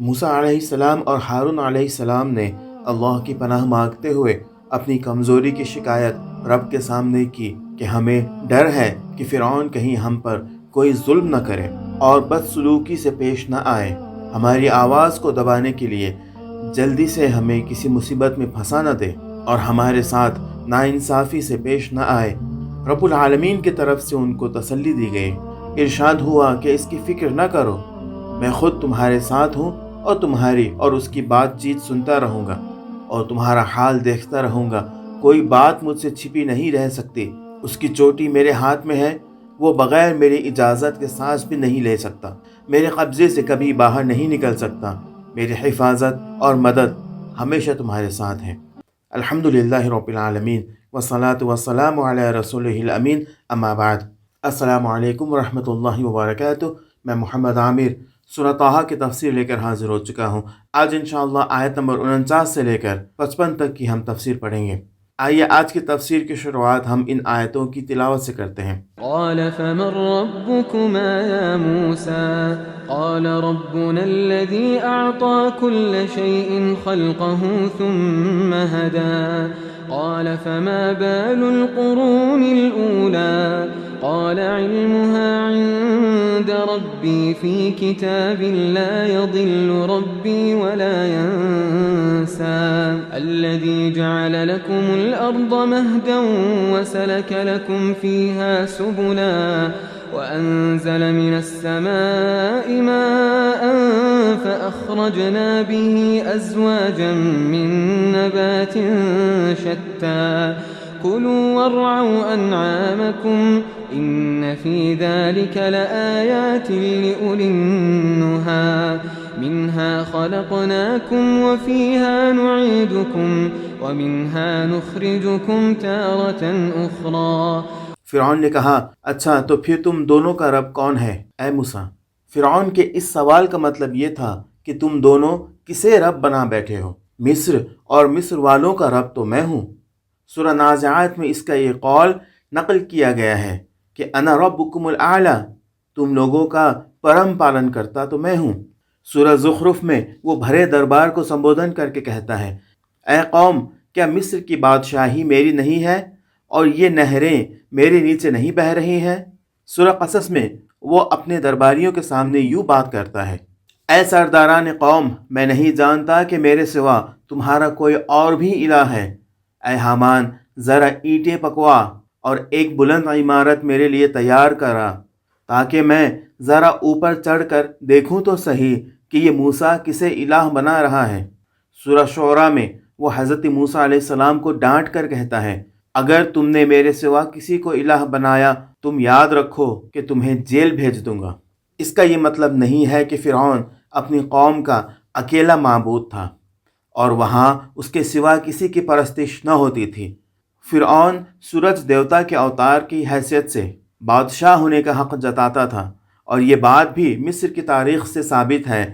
موسیٰ علیہ السلام اور ہارون علیہ السلام نے اللہ کی پناہ مانگتے ہوئے اپنی کمزوری کی شکایت رب کے سامنے کی کہ ہمیں ڈر ہے کہ فرعون کہیں ہم پر کوئی ظلم نہ کرے اور بدسلوکی سے پیش نہ آئے، ہماری آواز کو دبانے کے لیے جلدی سے ہمیں کسی مصیبت میں پھنسا نہ دے اور ہمارے ساتھ ناانصافی سے پیش نہ آئے۔ رب العالمین کی طرف سے ان کو تسلی دی گئی۔ ارشاد ہوا کہ اس کی فکر نہ کرو، میں خود تمہارے ساتھ ہوں اور تمہاری اور اس کی بات چیت سنتا رہوں گا اور تمہارا حال دیکھتا رہوں گا۔ کوئی بات مجھ سے چھپی نہیں رہ سکتی، اس کی چوٹی میرے ہاتھ میں ہے، وہ بغیر میری اجازت کے سانس بھی نہیں لے سکتا، میرے قبضے سے کبھی باہر نہیں نکل سکتا، میری حفاظت اور مدد ہمیشہ تمہارے ساتھ ہے۔ الحمدللہ رب العالمین والصلاة والسلام علی رسولہ الامین، اما بعد۔ السلام علیکم ورحمۃ اللہ وبرکاتہ۔ میں محمد عامر سورہ طٰہٰ کی تفسیر لے کر حاضر ہو چکا ہوں۔ آج انشاءاللہ آیت نمبر 49 سے لے کر 55 تک کی ہم تفسیر پڑھیں گے۔ آئیے آج کی تفسیر کی شروعات ہم ان آیتوں کی تلاوت سے کرتے ہیں۔ قال فمن ربكما يا موسى قال ربنا الذي أعطى كل شيء خلقه ثم هدى قال فما بال القرون الأولى قال علمها عند ربي في كتاب لا يضل ربي ولا ينسى الذي جعل لكم الأرض مهدا وسلك لكم فيها سبلا وأنزل من السماء ماء فأخرجنا به أزواجا من نبات شتى كلوا وارعوا أنعامكم إن في ذلك لآيات لأولي النهى منها خلقناكم وفيها نعيدكم ومنها نخرجكم تارة أخرى۔ فرعون نے کہا، اچھا تو پھر تم دونوں کا رب کون ہے اے موسیٰ؟ فرعون کے اس سوال کا مطلب یہ تھا کہ تم دونوں کسے رب بنا بیٹھے ہو؟ مصر اور مصر والوں کا رب تو میں ہوں۔ سورہ نازعات میں اس کا یہ قول نقل کیا گیا ہے کہ انا ربکم الاعلی، تم لوگوں کا پرم پالن کرتا تو میں ہوں۔ سورہ زخرف میں وہ بھرے دربار کو سمبودھن کر کے کہتا ہے، اے قوم، کیا مصر کی بادشاہی میری نہیں ہے اور یہ نہریں میرے نیچے نہیں بہہ رہی ہیں؟ سورہ قصص میں وہ اپنے درباریوں کے سامنے یوں بات کرتا ہے، اے سرداران قوم، میں نہیں جانتا کہ میرے سوا تمہارا کوئی اور بھی الہ ہے۔ اے حامان، ذرا اینٹیں پکوا اور ایک بلند عمارت میرے لیے تیار کرا تاکہ میں ذرا اوپر چڑھ کر دیکھوں تو صحیح کہ یہ موسیٰ کسے الہ بنا رہا ہے۔ سورہ شعراء میں وہ حضرت موسیٰ علیہ السلام کو ڈانٹ کر کہتا ہے، اگر تم نے میرے سوا کسی کو الہ بنایا تم یاد رکھو کہ تمہیں جیل بھیج دوں گا۔ اس کا یہ مطلب نہیں ہے کہ فرعون اپنی قوم کا اکیلا معبود تھا اور وہاں اس کے سوا کسی کی پرستش نہ ہوتی تھی۔ فرعون سورج دیوتا کے اوتار کی حیثیت سے بادشاہ ہونے کا حق جتاتا تھا، اور یہ بات بھی مصر کی تاریخ سے ثابت ہے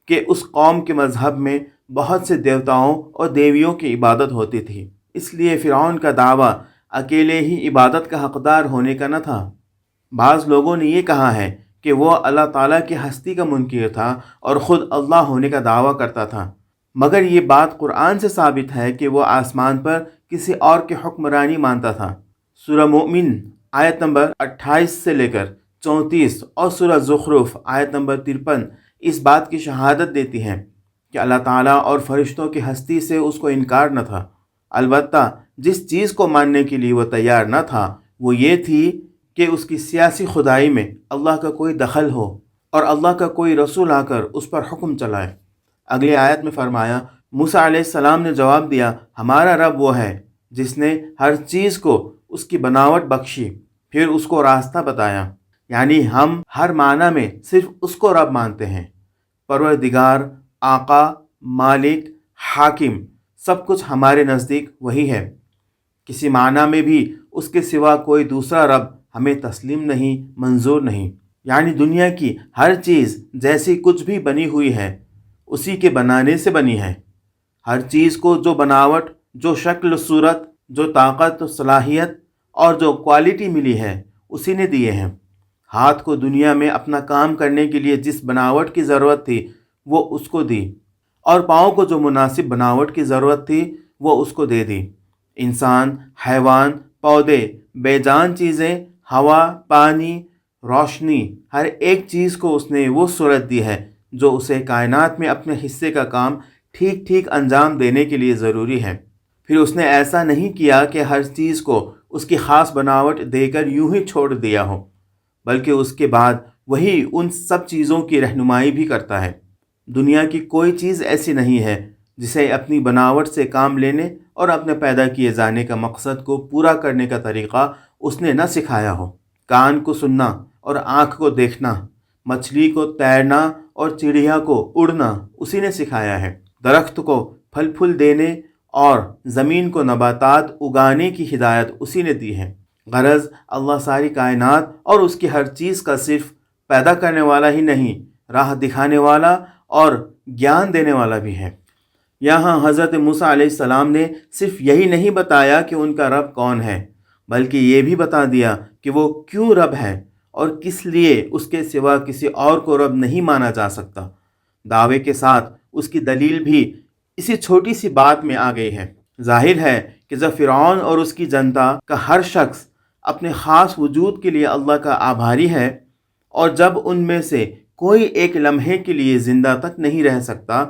کہ اس قوم کے مذہب میں بہت سے دیوتاؤں اور دیویوں کی عبادت ہوتی تھی، اس لیے فرعون کا دعویٰ اکیلے ہی عبادت کا حقدار ہونے کا نہ تھا۔ بعض لوگوں نے یہ کہا ہے کہ وہ اللہ تعالیٰ کی ہستی کا منکر تھا اور خود اللہ ہونے کا دعویٰ کرتا تھا، مگر یہ بات قرآن سے ثابت ہے کہ وہ آسمان پر کسی اور کی حکمرانی مانتا تھا۔ سورہ مومن آیت نمبر 28 سے لے کر 34 اور سورہ زخرف آیت نمبر 53 اس بات کی شہادت دیتی ہیں کہ اللہ تعالیٰ اور فرشتوں کی ہستی سے اس کو انکار نہ تھا۔ البتہ جس چیز کو ماننے کے لیے وہ تیار نہ تھا وہ یہ تھی کہ اس کی سیاسی خدائی میں اللہ کا کوئی دخل ہو اور اللہ کا کوئی رسول آ کر اس پر حکم چلائے۔ اگلی آیت میں فرمایا، موسیٰ علیہ السلام نے جواب دیا، ہمارا رب وہ ہے جس نے ہر چیز کو اس کی بناوٹ بخشی، پھر اس کو راستہ بتایا، یعنی ہم ہر معنی میں صرف اس کو رب مانتے ہیں۔ پروردگار، آقا، مالک، حاکم، سب کچھ ہمارے نزدیک وہی ہے۔ کسی معنی میں بھی اس کے سوا کوئی دوسرا رب ہمیں تسلیم نہیں، منظور نہیں۔ یعنی دنیا کی ہر چیز جیسی کچھ بھی بنی ہوئی ہے اسی کے بنانے سے بنی ہے۔ ہر چیز کو جو بناوٹ، جو شکل و صورت، جو طاقت و صلاحیت اور جو کوالٹی ملی ہے اسی نے دیے ہیں۔ ہاتھ کو دنیا میں اپنا کام کرنے کے لیے جس بناوٹ کی ضرورت تھی وہ اس کو دی، اور پاؤں کو جو مناسب بناوٹ کی ضرورت تھی وہ اس کو دے دی۔ انسان، حیوان، پودے، بے جان چیزیں، ہوا، پانی، روشنی، ہر ایک چیز کو اس نے وہ صورت دی ہے جو اسے کائنات میں اپنے حصے کا کام ٹھیک ٹھیک انجام دینے کے لیے ضروری ہے۔ پھر اس نے ایسا نہیں کیا کہ ہر چیز کو اس کی خاص بناوٹ دے کر یوں ہی چھوڑ دیا ہو، بلکہ اس کے بعد وہی ان سب چیزوں کی رہنمائی بھی کرتا ہے۔ دنیا کی کوئی چیز ایسی نہیں ہے جسے اپنی بناوٹ سے کام لینے اور اپنے پیدا کیے جانے کا مقصد کو پورا کرنے کا طریقہ اس نے نہ سکھایا ہو۔ کان کو سننا اور آنکھ کو دیکھنا، مچھلی کو تیرنا اور چڑیا کو اڑنا اسی نے سکھایا ہے۔ درخت کو پھل پھول دینے اور زمین کو نباتات اگانے کی ہدایت اسی نے دی ہے۔ غرض اللہ ساری کائنات اور اس کی ہر چیز کا صرف پیدا کرنے والا ہی نہیں، راہ دکھانے والا اور گیان دینے والا بھی ہے۔ یہاں حضرت موسیٰ علیہ السلام نے صرف یہی نہیں بتایا کہ ان کا رب کون ہے، بلکہ یہ بھی بتا دیا کہ وہ کیوں رب ہے اور کس لیے اس کے سوا کسی اور کو رب نہیں مانا جا سکتا۔ دعوے کے ساتھ اس کی دلیل بھی اسی چھوٹی سی بات میں آ گئی ہے۔ ظاہر ہے کہ جب فرعون اور اس کی جنتا کا ہر شخص اپنے خاص وجود کے لیے اللہ کا آبھاری ہے، اور جب ان میں سے کوئی ایک لمحے کے لیے زندہ تک نہیں رہ سکتا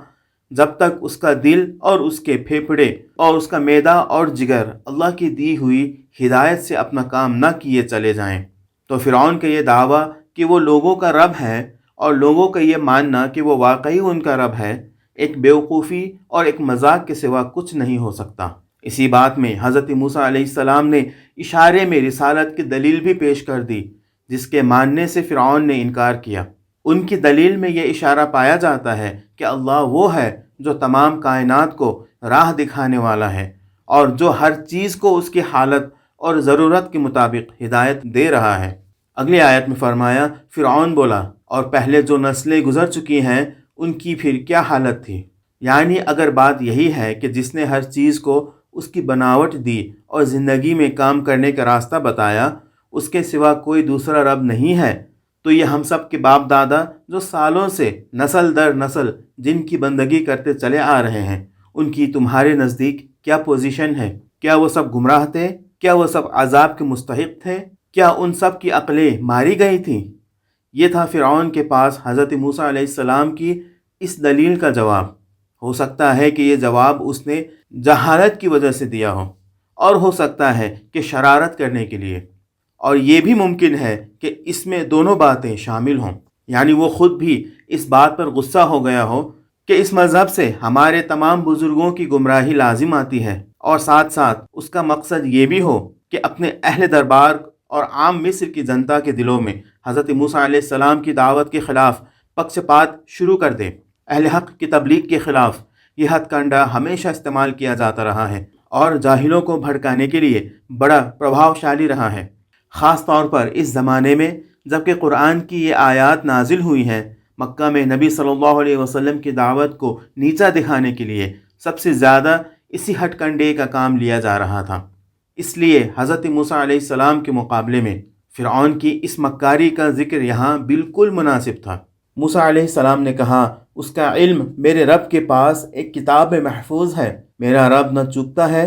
جب تک اس کا دل اور اس کے پھیپھڑے اور اس کا معدہ اور جگر اللہ کی دی ہوئی ہدایت سے اپنا کام نہ کیے چلے جائیں، تو فرعون کا یہ دعویٰ کہ وہ لوگوں کا رب ہے اور لوگوں کا یہ ماننا کہ وہ واقعی ان کا رب ہے، ایک بیوقوفی اور ایک مذاق کے سوا کچھ نہیں ہو سکتا۔ اسی بات میں حضرت موسیٰ علیہ السلام نے اشارے میں رسالت کی دلیل بھی پیش کر دی، جس کے ماننے سے فرعون نے انکار کیا۔ ان کی دلیل میں یہ اشارہ پایا جاتا ہے کہ اللہ وہ ہے جو تمام کائنات کو راہ دکھانے والا ہے، اور جو ہر چیز کو اس کی حالت اور ضرورت کے مطابق ہدایت دے رہا ہے۔ اگلی آیت میں فرمایا، فرعون بولا، اور پہلے جو نسلیں گزر چکی ہیں ان کی پھر کیا حالت تھی؟ یعنی اگر بات یہی ہے کہ جس نے ہر چیز کو اس کی بناوٹ دی اور زندگی میں کام کرنے کا راستہ بتایا، اس کے سوا کوئی دوسرا رب نہیں ہے، تو یہ ہم سب کے باپ دادا جو سالوں سے نسل در نسل جن کی بندگی کرتے چلے آ رہے ہیں، ان کی تمہارے نزدیک کیا پوزیشن ہے؟ کیا وہ سب گمراہ تھے؟ کیا وہ سب عذاب کے مستحق تھے؟ کیا ان سب کی عقلیں ماری گئی تھیں؟ یہ تھا فرعون کے پاس حضرت موسیٰ علیہ السلام کی اس دلیل کا جواب۔ ہو سکتا ہے کہ یہ جواب اس نے جہالت کی وجہ سے دیا ہو، اور ہو سکتا ہے کہ شرارت کرنے کے لیے، اور یہ بھی ممکن ہے کہ اس میں دونوں باتیں شامل ہوں، یعنی وہ خود بھی اس بات پر غصہ ہو گیا ہو کہ اس مذہب سے ہمارے تمام بزرگوں کی گمراہی لازم آتی ہے، اور ساتھ ساتھ اس کا مقصد یہ بھی ہو کہ اپنے اہل دربار اور عام مصر کی جنتا کے دلوں میں حضرت موسیٰ علیہ السلام کی دعوت کے خلاف پکشپات شروع کر دے۔ اہل حق کی تبلیغ کے خلاف یہ ہتھ کنڈا ہمیشہ استعمال کیا جاتا رہا ہے اور جاہلوں کو بھڑکانے کے لیے بڑا پربھاوشالی رہا ہے، خاص طور پر اس زمانے میں جب کہ قرآن کی یہ آیات نازل ہوئی ہیں۔ مکہ میں نبی صلی اللہ علیہ وسلم کی دعوت کو نیچا دکھانے کے لیے سب سے زیادہ اسی ہتھ کنڈے کا کام لیا جا رہا تھا۔ اس لیے حضرت موسیٰ علیہ السلام کے مقابلے میں فرعون کی اس مکاری کا ذکر یہاں بالکل مناسب تھا۔ موسیٰ علیہ السلام نے کہا، اس کا علم میرے رب کے پاس ایک کتاب میں محفوظ ہے، میرا رب نہ چوکتا ہے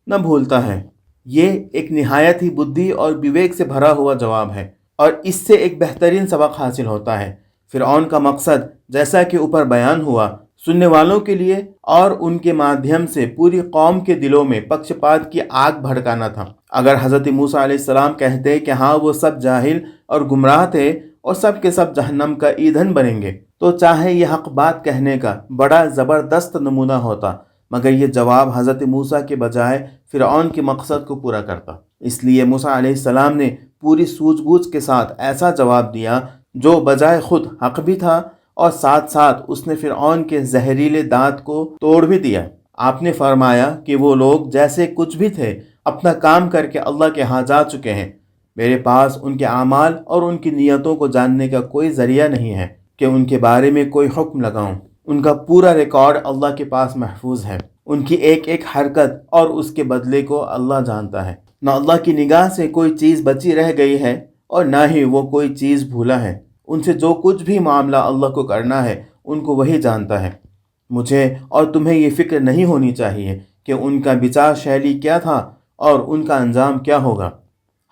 نہ بھولتا ہے۔ یہ ایک نہایت ہی بدھی اور وویک سے بھرا ہوا جواب ہے، اور اس سے ایک بہترین سبق حاصل ہوتا ہے۔ فرعون کا مقصد جیسا کہ اوپر بیان ہوا، سننے والوں کے لیے اور ان کے مادھیم سے پوری قوم کے دلوں میں پکشپات کی آگ بھڑکانا تھا۔ اگر حضرت موسیٰ علیہ السلام کہتے کہ ہاں وہ سب جاہل اور گمراہ تھے اور سب کے سب جہنم کا ایندھن بنیں گے، تو چاہے یہ حق بات کہنے کا بڑا زبردست نمونہ ہوتا، مگر یہ جواب حضرت موسیٰ کے بجائے فرعون کے مقصد کو پورا کرتا۔ اس لیے موسیٰ علیہ السلام نے پوری سوجھ بوجھ کے ساتھ ایسا جواب دیا جو بجائے خود حق بھی تھا، اور ساتھ ساتھ اس نے فرعون کے زہریلے دانت کو توڑ بھی دیا۔ آپ نے فرمایا کہ وہ لوگ جیسے کچھ بھی تھے اپنا کام کر کے اللہ کے ہاں جا چکے ہیں، میرے پاس ان کے اعمال اور ان کی نیتوں کو جاننے کا کوئی ذریعہ نہیں ہے کہ ان کے بارے میں کوئی حکم لگاؤں۔ ان کا پورا ریکارڈ اللہ کے پاس محفوظ ہے، ان کی ایک ایک حرکت اور اس کے بدلے کو اللہ جانتا ہے۔ نہ اللہ کی نگاہ سے کوئی چیز بچی رہ گئی ہے اور نہ ہی وہ کوئی چیز بھولا ہے۔ ان سے جو کچھ بھی معاملہ اللہ کو کرنا ہے ان کو وہی جانتا ہے۔ مجھے اور تمہیں یہ فکر نہیں ہونی چاہیے کہ ان کا بچار شیلی کیا تھا اور ان کا انجام کیا ہوگا۔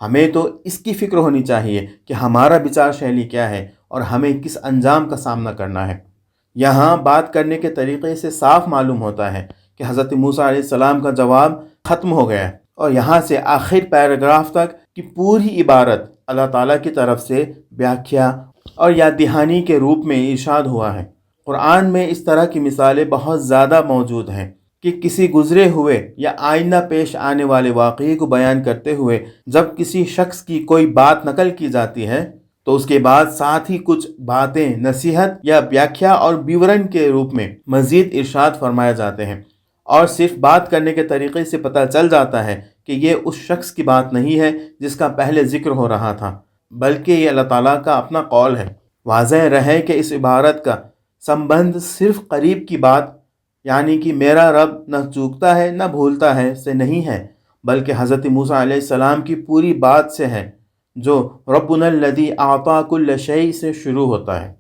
ہمیں تو اس کی فکر ہونی چاہیے کہ ہمارا بچار شیلی کیا ہے اور ہمیں کس انجام کا سامنا کرنا ہے۔ یہاں بات کرنے کے طریقے سے صاف معلوم ہوتا ہے کہ حضرت موسیٰ علیہ السلام کا جواب ختم ہو گیا ہے، اور یہاں سے آخر پیراگراف تک کی پوری عبارت اللہ تعالیٰ کی طرف سے ویاکھیا اور یاد دہانی کے روپ میں ارشاد ہوا ہے۔ قرآن میں اس طرح کی مثالیں بہت زیادہ موجود ہیں کہ کسی گزرے ہوئے یا آئندہ پیش آنے والے واقعے کو بیان کرتے ہوئے جب کسی شخص کی کوئی بات نقل کی جاتی ہے تو اس کے بعد ساتھ ہی کچھ باتیں نصیحت یا ویاکھیا اور بیورن کے روپ میں مزید ارشاد فرمائے جاتے ہیں، اور صرف بات کرنے کے طریقے سے پتہ چل جاتا ہے کہ یہ اس شخص کی بات نہیں ہے جس کا پہلے ذکر ہو رہا تھا، بلکہ یہ اللہ تعالیٰ کا اپنا قول ہے۔ واضح رہے کہ اس عبارت کا سمبند صرف قریب کی بات، یعنی کہ میرا رب نہ چوکتا ہے نہ بھولتا ہے سے نہیں ہے، بلکہ حضرت موسیٰ علیہ السلام کی پوری بات سے ہے جو ربنا الذی اعطا کل شیء سے شروع ہوتا ہے۔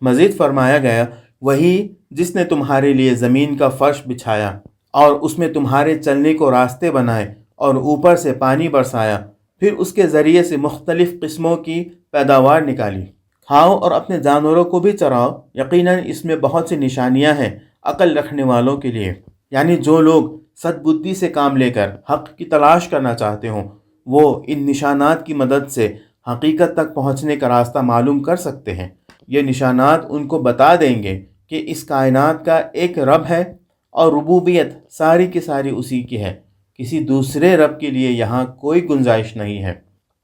مزید فرمایا گیا، وہی جس نے تمہارے لیے زمین کا فرش بچھایا اور اس میں تمہارے چلنے کو راستے بنائے اور اوپر سے پانی برسایا، پھر اس کے ذریعے سے مختلف قسموں کی پیداوار نکالی۔ کھاؤ اور اپنے جانوروں کو بھی چراؤ، یقیناً اس میں بہت سی نشانیاں ہیں عقل رکھنے والوں کے لیے، یعنی جو لوگ سد بدی سے کام لے کر حق کی تلاش کرنا چاہتے ہوں وہ ان نشانات کی مدد سے حقیقت تک پہنچنے کا راستہ معلوم کر سکتے ہیں۔ یہ نشانات ان کو بتا دیں گے کہ اس کائنات کا ایک رب ہے اور ربوبیت ساری کی ساری اسی کی ہے، کسی دوسرے رب کے لیے یہاں کوئی گنجائش نہیں ہے۔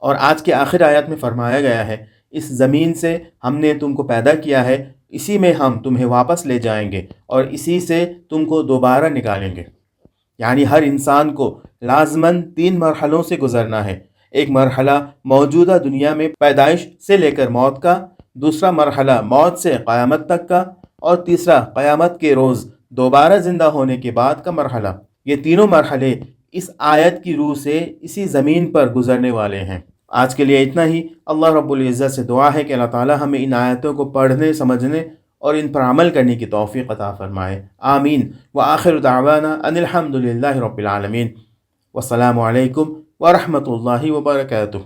اور آج کے آخر آیات میں فرمایا گیا ہے، اس زمین سے ہم نے تم کو پیدا کیا ہے، اسی میں ہم تمہیں واپس لے جائیں گے اور اسی سے تم کو دوبارہ نکالیں گے۔ یعنی ہر انسان کو لازماً 3 مرحلوں سے گزرنا ہے۔ ایک مرحلہ موجودہ دنیا میں پیدائش سے لے کر موت کا، دوسرا مرحلہ موت سے قیامت تک کا، اور تیسرا قیامت کے روز دوبارہ زندہ ہونے کے بعد کا مرحلہ۔ یہ تینوں مرحلے اس آیت کی روح سے اسی زمین پر گزرنے والے ہیں۔ آج کے لیے اتنا ہی۔ اللہ رب العزت سے دعا ہے کہ اللہ تعالی ہمیں ان آیتوں کو پڑھنے، سمجھنے اور ان پر عمل کرنے کی توفیق عطا فرمائے، آمین۔ وآخر دعوانا ان الحمد للہ رب العالمین، والسلام علیکم ورحمۃ اللہ وبرکاتہ۔